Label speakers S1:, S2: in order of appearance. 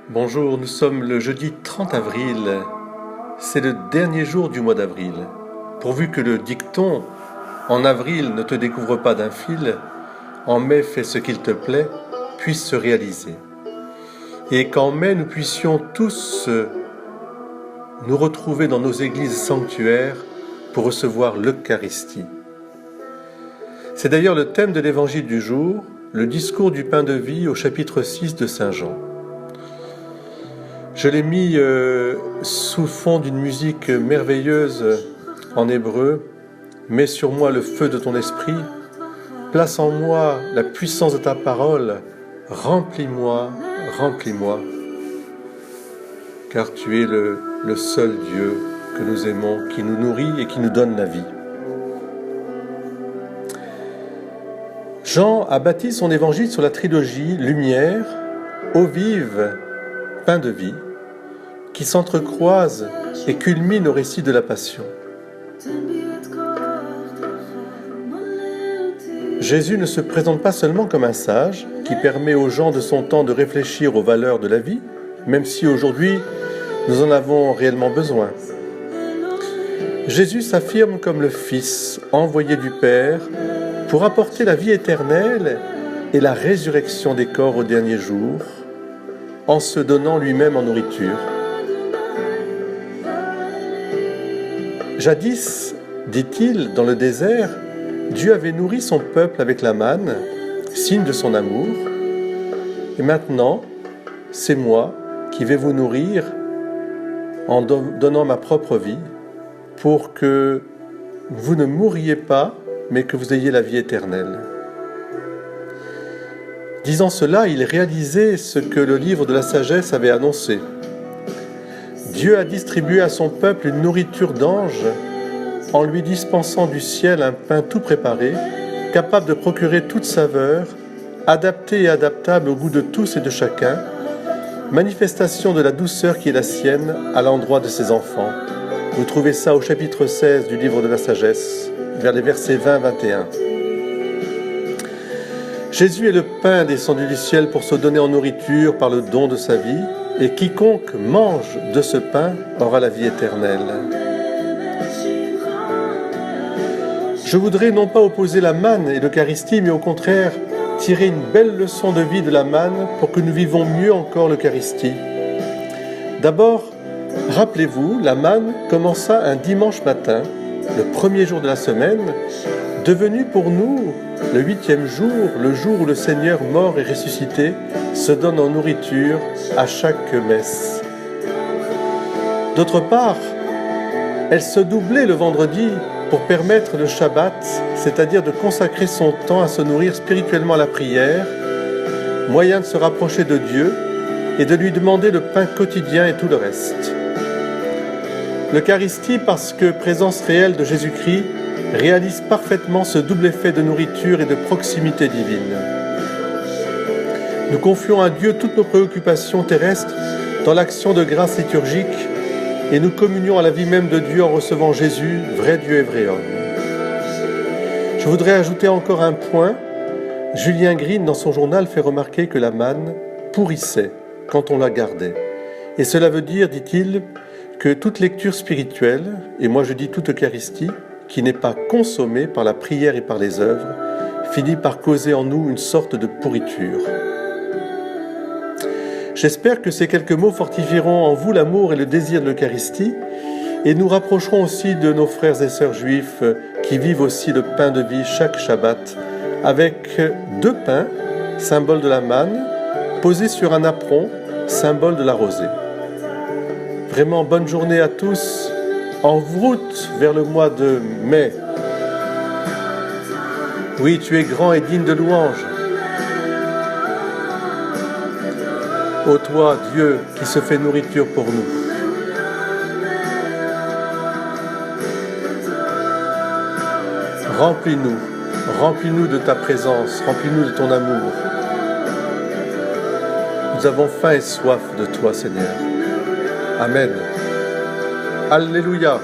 S1: Bonjour, nous sommes le jeudi 30 avril. C'est le dernier jour du mois d'avril. Pourvu que le dicton « En avril ne te découvre pas d'un fil, en mai fais ce qu'il te plaît » puisse se réaliser. Et qu'en mai nous puissions tous nous retrouver dans nos églises sanctuaires pour recevoir l'Eucharistie. C'est d'ailleurs le thème de l'évangile du jour, le discours du pain de vie au chapitre 6 de Saint Jean. Je l'ai mis sous fond d'une musique merveilleuse en hébreu. « Mets sur moi le feu de ton esprit, place en moi la puissance de ta parole, remplis-moi, remplis-moi, car tu es le seul Dieu que nous aimons, qui nous nourrit et qui nous donne la vie. » Jean a bâti son évangile sur la trilogie lumière, eau vive, pain de vie, qui s'entrecroisent et culminent au récit de la Passion. Jésus ne se présente pas seulement comme un sage qui permet aux gens de son temps de réfléchir aux valeurs de la vie, même si aujourd'hui nous en avons réellement besoin. Jésus s'affirme comme le Fils envoyé du Père pour apporter la vie éternelle et la résurrection des corps au dernier jour, en se donnant lui-même en nourriture. Jadis, dit-il, dans le désert, Dieu avait nourri son peuple avec la manne, signe de son amour. Et maintenant, c'est moi qui vais vous nourrir en donnant ma propre vie pour que vous ne mouriez pas, mais que vous ayez la vie éternelle. Disant cela, il réalisait ce que le livre de la sagesse avait annoncé. Dieu a distribué à son peuple une nourriture d'ange en lui dispensant du ciel un pain tout préparé, capable de procurer toute saveur, adapté et adaptable au goût de tous et de chacun, manifestation de la douceur qui est la sienne à l'endroit de ses enfants. Vous trouvez ça au chapitre 16 du livre de la sagesse, vers les versets 20-21. Jésus est le pain descendu du ciel pour se donner en nourriture par le don de sa vie, et quiconque mange de ce pain aura la vie éternelle. Je voudrais non pas opposer la manne et l'Eucharistie, mais au contraire tirer une belle leçon de vie de la manne pour que nous vivons mieux encore l'Eucharistie. D'abord, rappelez-vous, la manne commença un dimanche matin, le premier jour de la semaine, devenu pour nous le 8e jour, le jour où le Seigneur mort et ressuscité se donne en nourriture à chaque messe. D'autre part, elle se doublait le vendredi pour permettre le Shabbat, c'est-à-dire de consacrer son temps à se nourrir spirituellement à la prière, moyen de se rapprocher de Dieu et de lui demander le pain quotidien et tout le reste. L'Eucharistie, parce que présence réelle de Jésus-Christ, réalise parfaitement ce double effet de nourriture et de proximité divine. Nous confions à Dieu toutes nos préoccupations terrestres dans l'action de grâce liturgique et nous communions à la vie même de Dieu en recevant Jésus, vrai Dieu et vrai homme. Je voudrais ajouter encore un point. Julien Green, dans son journal, fait remarquer que la manne pourrissait quand on la gardait. Et cela veut dire, dit-il, que toute lecture spirituelle, et moi je dis toute Eucharistie, qui n'est pas consommée par la prière et par les œuvres, finit par causer en nous une sorte de pourriture. J'espère que ces quelques mots fortifieront en vous l'amour et le désir de l'Eucharistie et nous rapprocherons aussi de nos frères et sœurs juifs qui vivent aussi le pain de vie chaque Shabbat avec 2 pains, symbole de la manne, posés sur un apron, symbole de la rosée. Vraiment bonne journée à tous, en route vers le mois de mai. Oui, tu es grand et digne de louange. Ô toi, Dieu, qui se fait nourriture pour nous. Remplis-nous de ta présence, remplis-nous de ton amour. Nous avons faim et soif de toi, Seigneur. Amen. Alléluia.